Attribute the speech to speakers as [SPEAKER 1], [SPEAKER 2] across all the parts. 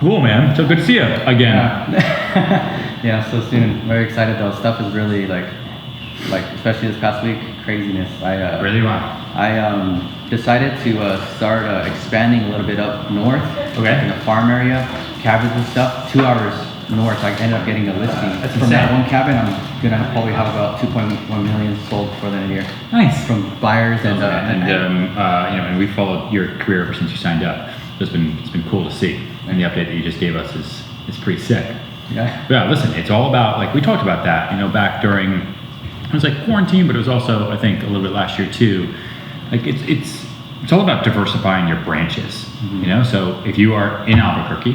[SPEAKER 1] Cool, man. So good to see you again.
[SPEAKER 2] Yeah, so soon. Very excited though. Stuff is really like especially this past week, craziness.
[SPEAKER 1] Really? Wow.
[SPEAKER 2] I decided to start expanding a little bit up north.
[SPEAKER 1] Okay.
[SPEAKER 2] In the farm area, cabins and stuff. 2 hours north, I ended up getting a listing.
[SPEAKER 1] That's
[SPEAKER 2] from
[SPEAKER 1] insane.
[SPEAKER 2] that one cabin. I'm gonna probably have about 2.1 million sold before the end of the year.
[SPEAKER 1] Nice.
[SPEAKER 2] From buyers and
[SPEAKER 1] and we followed your career ever since you signed up. It's been cool to see, and the update that you just gave us is pretty sick.
[SPEAKER 2] Yeah.
[SPEAKER 1] Yeah. Listen, it's all about, like, we talked about that, back during, it was like quarantine, but it was also, I think, a little bit last year too. Like it's all about diversifying your branches.
[SPEAKER 2] Mm-hmm.
[SPEAKER 1] So if you are in Albuquerque,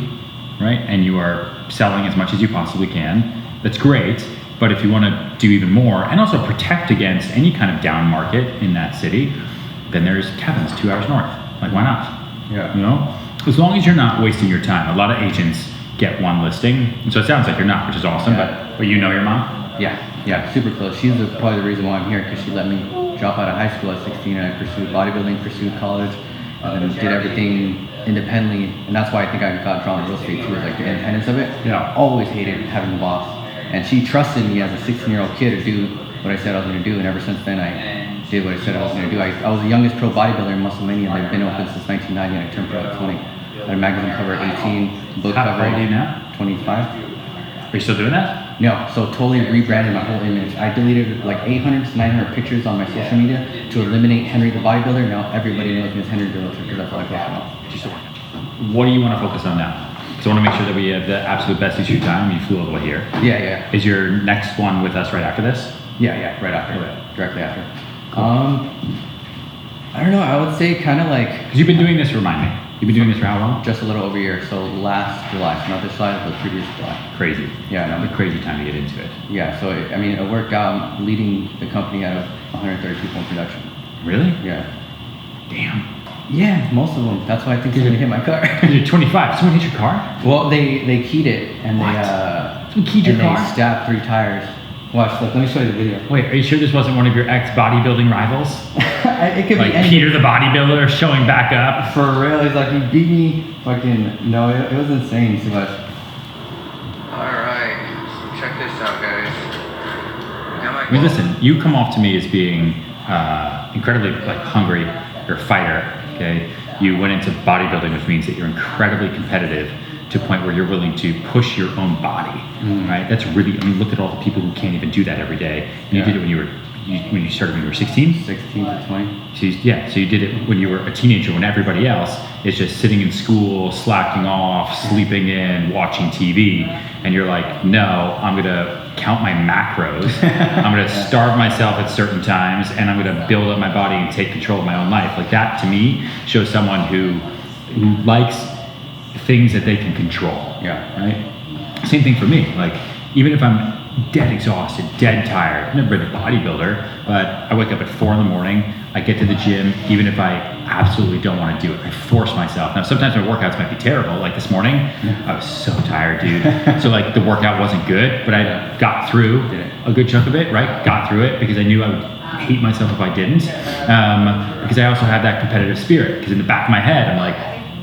[SPEAKER 1] right, and you are selling as much as you possibly can, that's great. But if you want to do even more and also protect against any kind of down market in that city, then there's cabins 2 hours north. Like, why not?
[SPEAKER 2] Yeah.
[SPEAKER 1] As long as you're not wasting your time. A lot of agents get one listing, and so it sounds like you're not, which is awesome.
[SPEAKER 2] Yeah.
[SPEAKER 1] But you know your mom?
[SPEAKER 2] Yeah, super close. She's probably the reason why I'm here, because she let me drop out of high school at 16 and I pursued bodybuilding, pursued college, and then did everything independently. And that's why I think I got drawn to real estate too, is like the independence of it.
[SPEAKER 1] Yeah.
[SPEAKER 2] Always hated having a boss. And she trusted me as a 16-year-old kid to do what I said I was going to do, and ever since then I did what I said I was going to do. I was the youngest pro bodybuilder in Musclemania. They've been open since 1990 and I turned pro at 20. I had a magazine cover at 18, book
[SPEAKER 1] How
[SPEAKER 2] cover
[SPEAKER 1] old are you now?
[SPEAKER 2] 25.
[SPEAKER 1] Are you still doing that?
[SPEAKER 2] No, so totally rebranded my whole image. I deleted like 800 to 900 pictures on my social media to eliminate Henry the bodybuilder. Now everybody knows me as Henry the realtor because that's all I post now.
[SPEAKER 1] What do you want to focus on now? Because I want to make sure that we have the absolute best use of your time. You flew all the way here.
[SPEAKER 2] Yeah.
[SPEAKER 1] Is your next one with us right after this?
[SPEAKER 2] Yeah, right after.
[SPEAKER 1] Okay.
[SPEAKER 2] Directly after.
[SPEAKER 1] Cool.
[SPEAKER 2] I don't know, I would say kind of like...
[SPEAKER 1] Because you've been doing this, remind me. You've been doing this for how long?
[SPEAKER 2] Just a little over a year, so last July. Not this July, but previous July.
[SPEAKER 1] Crazy.
[SPEAKER 2] Yeah, I know.
[SPEAKER 1] What a crazy time to get into it.
[SPEAKER 2] Yeah, so it worked out. I'm leading the company out of 130 people in production.
[SPEAKER 1] Really?
[SPEAKER 2] Yeah.
[SPEAKER 1] Damn.
[SPEAKER 2] Yeah, most of them. That's why I think they're gonna hit my car.
[SPEAKER 1] You're 25. Someone hit your car?
[SPEAKER 2] Well, they keyed it and
[SPEAKER 1] What?
[SPEAKER 2] they
[SPEAKER 1] Someone keyed your car?
[SPEAKER 2] They stabbed 3 tires. Watch, look, let me show you the video.
[SPEAKER 1] Wait, are you sure this wasn't one of your ex-bodybuilding rivals?
[SPEAKER 2] It could
[SPEAKER 1] Like
[SPEAKER 2] be anything.
[SPEAKER 1] Peter the bodybuilder showing back up?
[SPEAKER 2] For real, he's like, he beat me. Fucking, no, it was insane too much. Alright, so check this out, guys.
[SPEAKER 1] I mean, listen, you come off to me as being incredibly hungry, you're a fighter, okay? You went into bodybuilding, which means that you're incredibly competitive to a point where you're willing to push your own body, right? That's really, look at all the people who can't even do that every day. And you did it when you started when you were 16?
[SPEAKER 2] 16 to 20.
[SPEAKER 1] So you did it when you were a teenager, when everybody else is just sitting in school, slacking off, sleeping in, watching TV, and you're like, no, I'm gonna count my macros, I'm gonna starve myself at certain times, and I'm gonna build up my body and take control of my own life. Like, that to me shows someone who likes things that they can control.
[SPEAKER 2] Yeah.
[SPEAKER 1] Right? Same thing for me. Like, even if I'm dead exhausted, dead tired, I've never been a bodybuilder, but I wake up at 4 a.m, I get to the gym, even if I absolutely don't want to do it, I force myself. Now, sometimes my workouts might be terrible. Like this morning, I was so tired, dude. So like the workout wasn't good, but I got through a good chunk of it, right? Got through it because I knew I would hate myself if I didn't. Because I also have that competitive spirit, because in the back of my head, I'm like,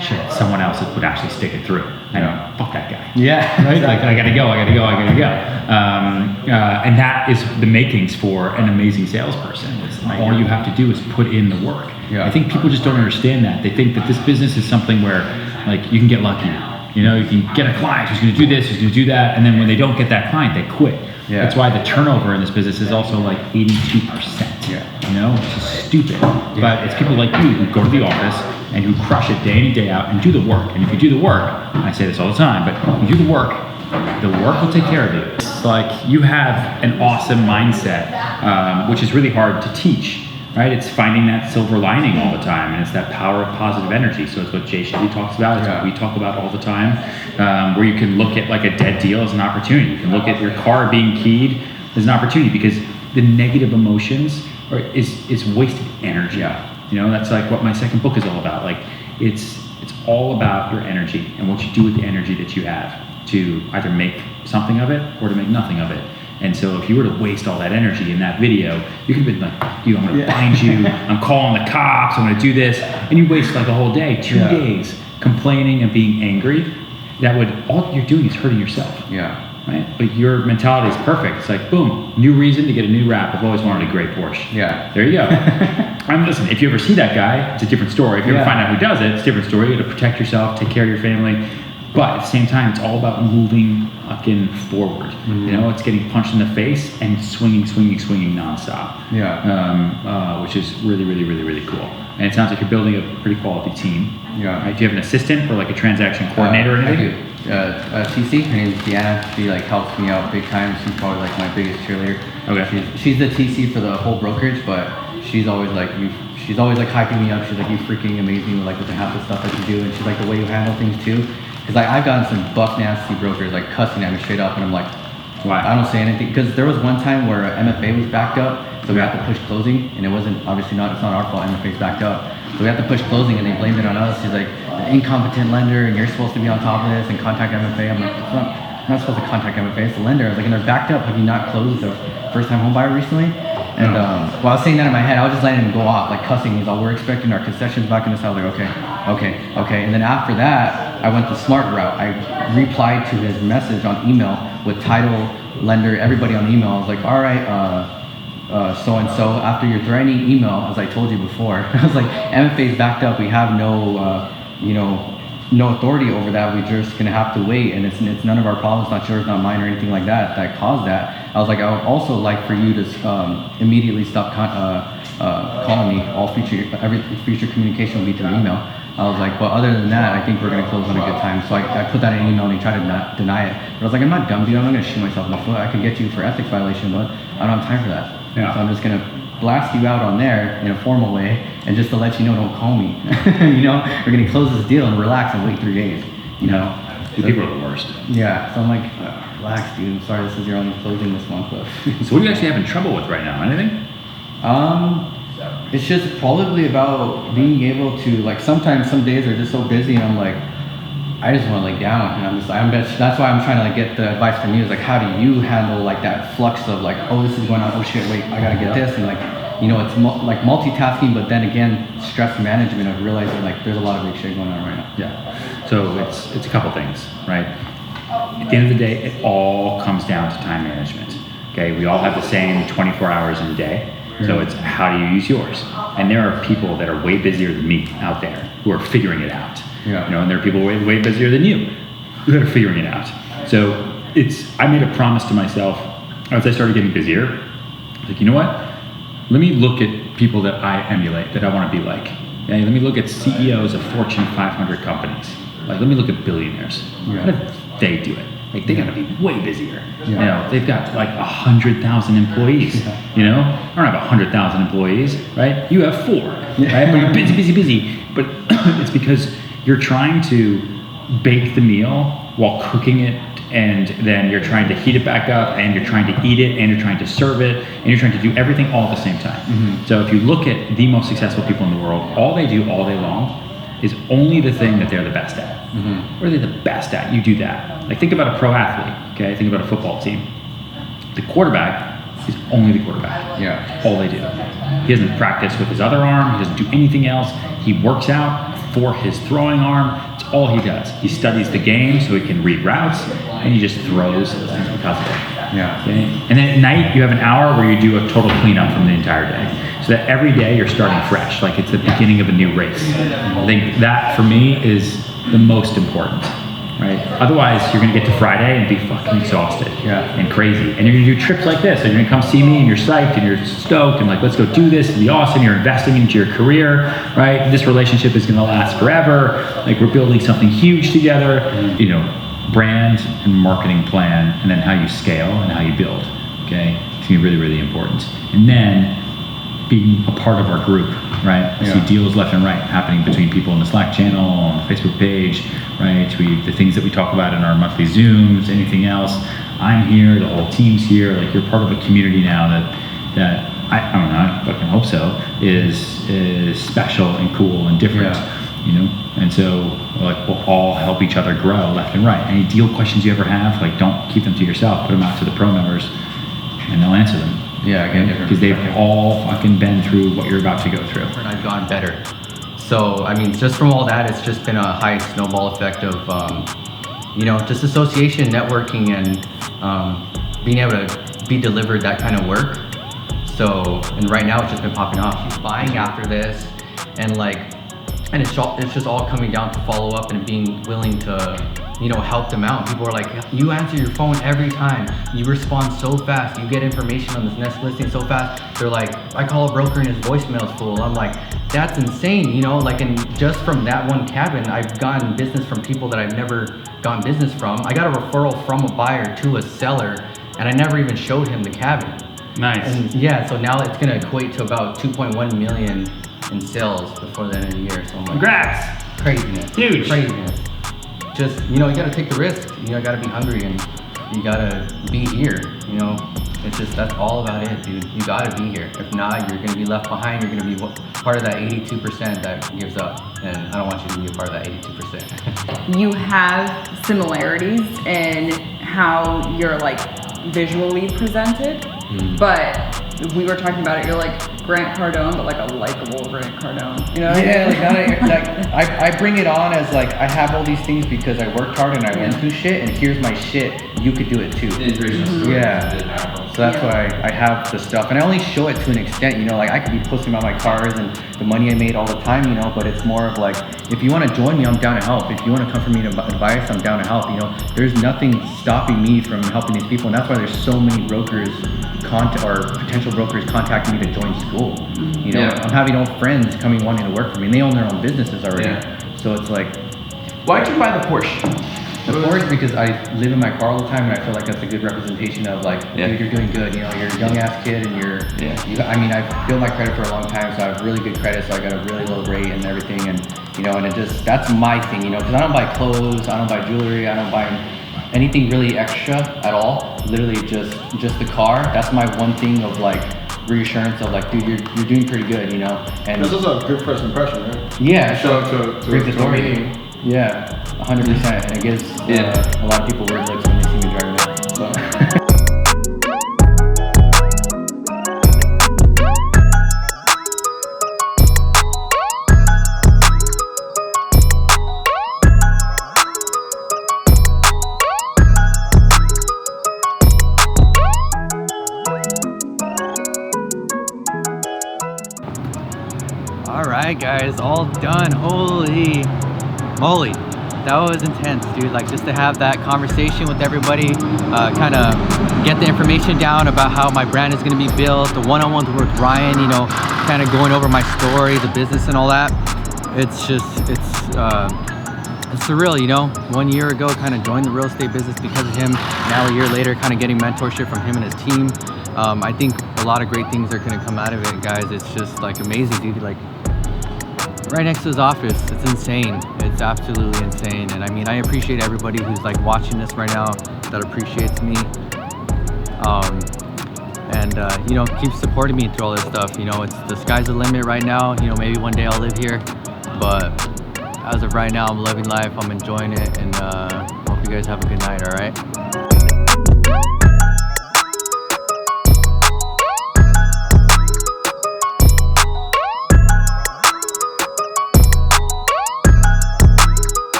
[SPEAKER 1] shit, someone else would actually stick it through. I know, fuck that guy.
[SPEAKER 2] Yeah.
[SPEAKER 1] Right? Like, I gotta go. And that is the makings for an amazing salesperson. All you have to do is put in the work.
[SPEAKER 2] Yeah.
[SPEAKER 1] I think people just don't understand that. They think that this business is something where, like, you can get lucky. You can get a client who's gonna do this, who's gonna do that, and then when they don't get that client, they quit.
[SPEAKER 2] Yeah.
[SPEAKER 1] That's why the turnover in this business is also like 82%.
[SPEAKER 2] Yeah.
[SPEAKER 1] Which is stupid. But it's people like you who go to the office and who crush it day in and day out and do the work. And if you do the work, and I say this all the time, but you do the work will take care of you. It's like you have an awesome mindset, which is really hard to teach, right? It's finding that silver lining all the time, and it's that power of positive energy. So it's what Jay Shetty talks about. It's what we talk about all the time, where you can look at like a dead deal as an opportunity. You can look at your car being keyed as an opportunity, because the negative emotions is wasted energy. That's like what my second book is all about. Like, it's all about your energy and what you do with the energy that you have to either make something of it or to make nothing of it. And so if you were to waste all that energy in that video, you could have been like, I'm gonna find you, I'm calling the cops, I'm gonna do this, and you waste like a whole day, 2 days complaining and being angry. that would, all you're doing is hurting yourself.
[SPEAKER 2] Yeah.
[SPEAKER 1] Right? But your mentality is perfect. It's like, boom, new reason to get a new wrap. I've always wanted a gray Porsche.
[SPEAKER 2] Yeah.
[SPEAKER 1] There you go. Listen, if you ever see that guy, it's a different story. If you ever find out who does it, it's a different story. You got to protect yourself, take care of your family. But at the same time, it's all about moving fucking forward.
[SPEAKER 2] Mm-hmm.
[SPEAKER 1] You know, it's getting punched in the face and swinging nonstop.
[SPEAKER 2] Yeah.
[SPEAKER 1] Which is really, really, really, really cool. And it sounds like you're building a pretty quality team.
[SPEAKER 2] Yeah.
[SPEAKER 1] Right? Do you have an assistant or like a transaction coordinator or anything?
[SPEAKER 2] I do. TC, her name's Deanna. She like helps me out big time. She's probably like my biggest cheerleader.
[SPEAKER 1] Okay.
[SPEAKER 2] She's the TC for the whole brokerage, but she's always like she's always like hyping me up. She's like, you freaking amazing with the half the stuff that you do, and she's like the way you handle things too. Because I've gotten some buck nasty brokers like cussing at me straight up, and I'm like,
[SPEAKER 1] why?
[SPEAKER 2] I don't say anything. Because there was one time where MFA was backed up, so we had to push closing, and it wasn't obviously it's not our fault. MFA's backed up, so we had to push closing, and they blamed it on us. She's like, an incompetent lender, and you're supposed to be on top of this and contact MFA. I'm like, I'm not supposed to contact MFA. It's the lender. I was like, and they're backed up. Have you not closed the first-time home buyer recently? And while I was saying that in my head, I was just letting him go off, like cussing. He's all, we're expecting our concessions back in this house. I was like, okay. And then after that, I went the smart route. I replied to his message on email with title, lender, everybody on the email. I was like, all right, so-and-so, after your threatening email, as I told you before, I was like, MFA's backed up. We have no authority over that. We're just gonna have to wait, and it's none of our problems, not yours, not mine, or anything like that caused that. I was like, I would also like for you to immediately stop calling me. Every future communication will be through email. I was like, well, other than that, I think we're gonna close on a good time. So I put that in an email, and he tried to deny it. But I was like, I'm not dumb, dude. I'm not gonna shoot myself in the foot. I could get you for ethics violation, but I don't have time for that.
[SPEAKER 1] Yeah.
[SPEAKER 2] So I'm just gonna blast you out on there in a formal way, and just to let you know, don't call me. We're gonna close this deal and relax and wait 3 days.
[SPEAKER 1] The people are the worst.
[SPEAKER 2] Yeah. So I'm like, relax, dude. I'm sorry, this is your only closing this month. But
[SPEAKER 1] So what are you actually having trouble with right now? Anything?
[SPEAKER 2] It's just probably about being able to, like, sometimes some days are just so busy, and I'm like, I just want to lay down, and that's why I'm trying to like get the advice from you. Is like, how do you handle like that flux of like, oh, this is going on, oh shit, wait, I gotta get this, and like, it's like multitasking, but then again, stress management of realizing like there's a lot of big shit going on right now.
[SPEAKER 1] Yeah. So it's a couple things, right? At the end of the day, it all comes down to time management. Okay, we all have the same 24 hours in a day. So it's how do you use yours? And there are people that are way busier than me out there who are figuring it out.
[SPEAKER 2] Yeah.
[SPEAKER 1] And there are people way busier than you who are figuring it out. So I made a promise to myself as I started getting busier. Like, you know what? Let me look at people that I emulate, that I want to be like. Okay? Let me look at CEOs of Fortune 500 companies. Like, let me look at billionaires.
[SPEAKER 2] Yeah.
[SPEAKER 1] How do they do it? Like, they gotta be way busier.
[SPEAKER 2] Yeah.
[SPEAKER 1] They've got like 100,000 employees. I don't have 100,000 employees, right? You have 4, right? But you're busy. But it's because you're trying to bake the meal while cooking it, and then you're trying to heat it back up, and you're trying to eat it, and you're trying to serve it, and you're trying to do everything all at the same time. Mm-hmm. So if you look at the most successful people in the world, all they do all day long is only the thing that they're the best at. Mm-hmm. What are they the best at? You do that. Like, think about a pro athlete, okay? Think about a football team. The quarterback is only the quarterback.
[SPEAKER 2] Yeah.
[SPEAKER 1] All they do. He doesn't practice with his other arm. He doesn't do anything else. He works out for his throwing arm. It's all he does. He studies the game so he can read routes, and he just throws because of it.
[SPEAKER 2] Yeah.
[SPEAKER 1] Okay? And then at night, you have an hour where you do a total cleanup from the entire day. So that every day you're starting fresh, like it's the beginning of a new race. I think that, for me, is the most important. Right? Otherwise, you're going to get to Friday and be fucking exhausted and crazy. And you're going to do trips like this. So you're going to come see me, and you're psyched, and you're stoked, and like, let's go do this. It'll be awesome. You're investing into your career, right? This relationship is going to last forever. Like, we're building something huge together. Brand and marketing plan, and then how you scale and how you build. Okay? It's going to be really, really important. And then being a part of our group, right? I see deals left and right happening between people in the Slack channel, on the Facebook page, right? The things that we talk about in our monthly Zooms, anything else. I'm here, the whole team's here. Like, you're part of a community now that I don't know, I fucking hope so, is special and cool and different. And so, like, we'll all help each other grow left and right. Any deal questions you ever have, like, don't keep them to yourself. Put them out to the pro members, and they'll answer them.
[SPEAKER 2] Yeah, again,
[SPEAKER 1] because they've all fucking been through what you're about to go through.
[SPEAKER 2] And I've gotten better. So, I mean, just from all that, it's just been a high snowball effect of just association, networking, and being able to be delivered that kind of work. So, and right now it's just been popping off. She's buying after this, and it's just all coming down to follow up and being willing to, help them out. People are like, you answer your phone every time, you respond so fast, you get information on this next listing so fast. They're like, I call a broker and his voicemail's full. I'm like, that's insane, and just from that one cabin, I've gotten business from people that I've never gotten business from. I got a referral from a buyer to a seller, and I never even showed him the cabin.
[SPEAKER 1] Nice.
[SPEAKER 2] And yeah, so now it's gonna equate to about 2.1 million in sales before the end of the year. So I'm like,
[SPEAKER 1] Congrats.
[SPEAKER 2] Craziness.
[SPEAKER 1] Huge.
[SPEAKER 2] Craziness. Just, you gotta take the risk. You gotta be hungry, and you gotta be here. It's just, that's all about it, dude. You gotta be here. If not, you're gonna be left behind. You're gonna be part of that 82% that gives up. And I don't want you to be a part of that 82%.
[SPEAKER 3] You have similarities in how you're visually presented, but we were talking about it. You're like Grant Cardone, but a likable Grant Cardone.
[SPEAKER 2] I bring it on as I have all these things because I worked hard and I went through shit, and here's my shit. You could do it too. Yeah. So that's why I have the stuff, and I only show it to an extent. I could be posting about my cars and the money I made all the time. But it's more of if you want to join me, I'm down to help. If you want to come from me to advice, I'm down to help. There's nothing stopping me from helping these people, and that's why there's so many brokers or potential brokers contacting me to join school. I'm having old friends coming wanting to work for me, and they own their own businesses already.
[SPEAKER 1] Yeah.
[SPEAKER 2] So it's
[SPEAKER 1] Why'd you buy the Porsche?
[SPEAKER 2] the Porsche, because I live in my car all the time, and I feel like that's a good representation of dude, you're doing good. You're a young ass kid, and I've built my credit for a long time, so I have really good credit, so I got a really low rate and everything, and and it just, that's my thing, because I don't buy clothes, I don't buy jewelry, I don't buy anything really extra at all. Literally just the car. That's my one thing of reassurance of dude, you're doing pretty good, And
[SPEAKER 4] this is a good first impression, right?
[SPEAKER 2] Yeah,
[SPEAKER 4] Show up
[SPEAKER 2] brings the
[SPEAKER 4] to a
[SPEAKER 2] story.
[SPEAKER 4] meeting.
[SPEAKER 2] Yeah, 100%, and it gives a lot of people weird looks when they see me driving it. So. All right, guys, all done. Holy moly, that was intense, dude. Just to have that conversation with everybody, kind of get the information down about how my brand is going to be built, the one-on-ones with Ryan, kind of going over my story, the business and all that. It's surreal, 1 year ago, kind of joined the real estate business because of him. Now a year later, kind of getting mentorship from him and his team. I think a lot of great things are going to come out of it, guys. It's just amazing, dude. Right next to his office, it's insane. It's absolutely insane. And I appreciate everybody who's watching this right now that appreciates me, and keeps supporting me through all this stuff. It's the sky's the limit right now. Maybe one day I'll live here, but as of right now, I'm living life, I'm enjoying it, and hope you guys have a good night. All right.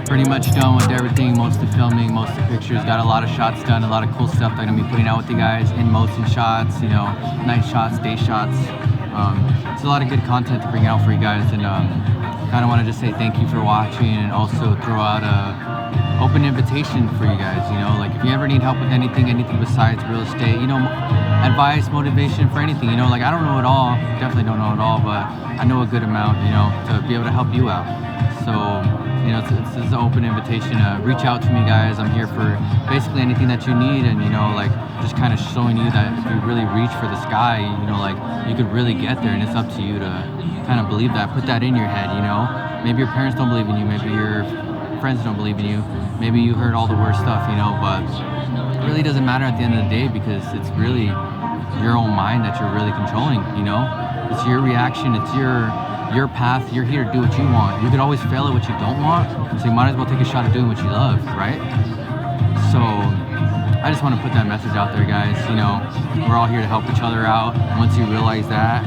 [SPEAKER 2] Pretty much done with everything, most of the filming, most of the pictures, got a lot of shots done, a lot of cool stuff that I'm gonna be putting out with you guys, in motion shots, night shots, day shots. It's a lot of good content to bring out for you guys, and kind of want to just say thank you for watching, and also throw out a open invitation for you guys. If you ever need help with anything besides real estate, advice, motivation for anything, I don't know it all, definitely don't know it all, but I know a good amount, to be able to help you out. So you know, it's an open invitation to reach out to me, guys. I'm here for basically anything that you need, and you know, like just kind of showing you that if you really reach for the sky, you know, like you could really get there, and it's up to you to kind of believe that. Put that in your head, you know. Maybe your parents don't believe in you, maybe your friends don't believe in you, maybe you heard all the worst stuff, you know, but it really doesn't matter at the end of the day, because it's really your own mind that you're really controlling, you know. It's your reaction, it's your path. You're here to do what you want. You could always fail at what you don't want, so you might as well take a shot at doing what you love, right? So I just want to put that message out there, guys. You know, we're all here to help each other out. Once you realize that,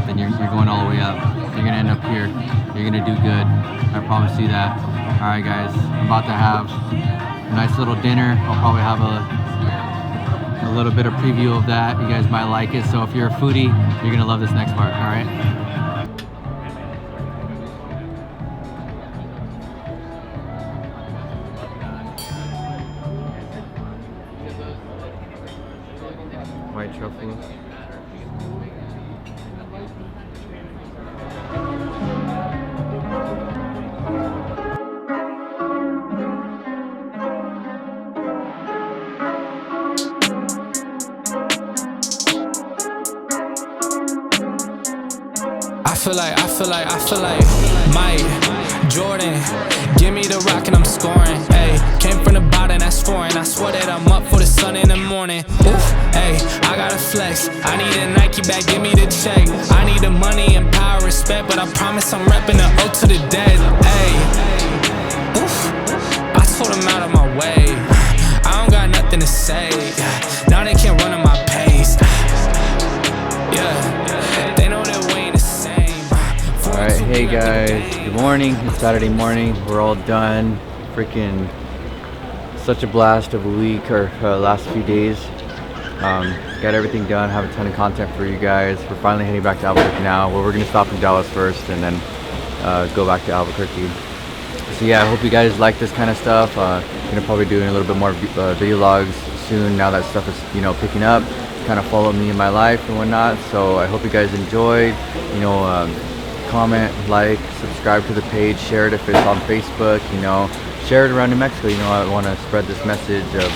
[SPEAKER 2] then you're going all the way up. You're gonna end up here. You're gonna do good. I promise you that. All right, guys. I'm about to have a nice little dinner. I'll probably have a little bit of preview of that. You guys might like it. So if you're a foodie, you're gonna love this next part. All right. White truffle.
[SPEAKER 5] I feel like Mike Jordan. Give me the rock and I'm scoring. Ayy, came from the bottom, that's foreign. I swear that I'm up for the sun in the morning. Oof, ayy, I gotta flex. I need a Nike bag, give me the check. I need the money and power, respect, but I promise I'm repping the O to the dead. Ayy, oof, I told them out of my way. I don't got nothing to say. Now they can't run at my pace. Yeah, they know that we ain't the same.
[SPEAKER 2] Alright, hey guys, good morning. It's Saturday morning. We're all done. Freaking such a blast of a week, or last few days. Got everything done, have a ton of content for you guys. We're finally heading back to Albuquerque now. Well, we're gonna stop in Dallas first and then go back to Albuquerque. So yeah, I hope you guys like this kind of stuff. Gonna probably doing a little bit more video logs soon now that stuff is, you know, picking up. Kind of follow me in my life and whatnot. So I hope you guys enjoyed. You know, comment, like, subscribe to the page, share it if it's on Facebook, you know, share it around New Mexico. You know, I want to spread this message of,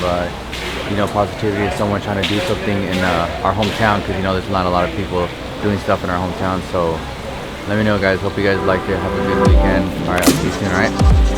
[SPEAKER 2] you know, positivity of someone trying to do something in our hometown, because, you know, there's not a lot of people doing stuff in our hometown. So let me know, guys. Hope you guys liked it. Have a good weekend. All right, I'll see you soon, all right?